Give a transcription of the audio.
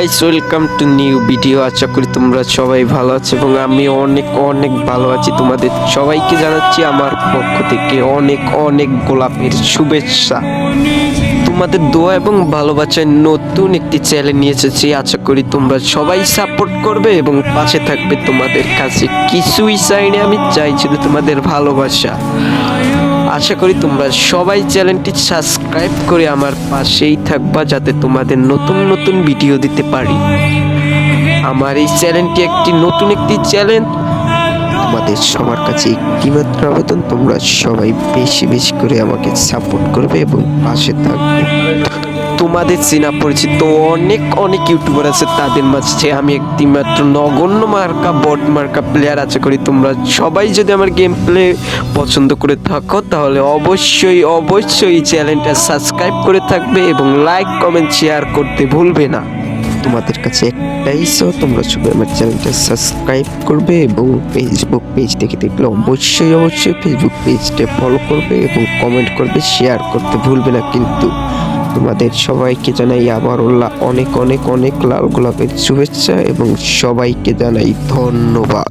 Guys, welcome to new video. আশা করি তোমরা সবাই ভালো আছো এবং আমি অনেক অনেক ভালো আছি। তোমাদের সবাইকে জানাচ্ছি আমার পক্ষ থেকে অনেক অনেক গোলাপের শুভেচ্ছা। তোমাদের দোয়া এবং ভালোবাসায় নতুন একটি চ্যানেল নিয়ে এসেছি। আশা করি তোমরা সবাই সাপোর্ট করবে এবং পাশে থাকবে। তোমাদের কাছে কিছুই চাইনি, আমি চাই শুধু তোমাদের ভালোবাসা। আশা করি তোমরা সবাই চ্যানেলটি সাবস্ক্রাইব করে আমার পাশেই থাকবা, যাতে তোমাদের নতুন নতুন ভিডিও দিতে পারি। আমার এই চ্যানেলটি নতুন একটি চ্যানেল। তোমাদের সবার কাছে একটি মাত্র আবেদন, তোমরা সবাই বেশি বেশি করে আমাকে সাপোর্ট করবে এবং পাশে থাকবে। তোমাদের চেনা পরিচিত অনেক অনেক ইউটিউবার আছে, তাদের মাঝে আমি একটি মাত্র নগণ্য মার্কা বট মার্কা প্লেয়ার। আশা করি তোমরা সবাই যদি আমার গেম প্লে পছন্দ করে থাকো তাহলে অবশ্যই অবশ্যই চ্যানেলটা সাবস্ক্রাইব করে থাকবে এবং লাইক কমেন্ট শেয়ার করতে ভুলবে না। তোমাদের কাছে একটাই তোমরা সবাই আমার চ্যানেলটা সাবস্ক্রাইব করবে এবং ফেসবুক পেজ থেকে দেখলে অবশ্যই অবশ্যই ফেসবুক পেজটা ফলো করবে এবং কমেন্ট করবে, শেয়ার করতে ভুলবে না। কিন্তু তোমাদের সবাইকে জানাই আবার অনেক অনেক অনেক লাল গোলাপের শুভেচ্ছা এবং সবাইকে জানাই ধন্যবাদ।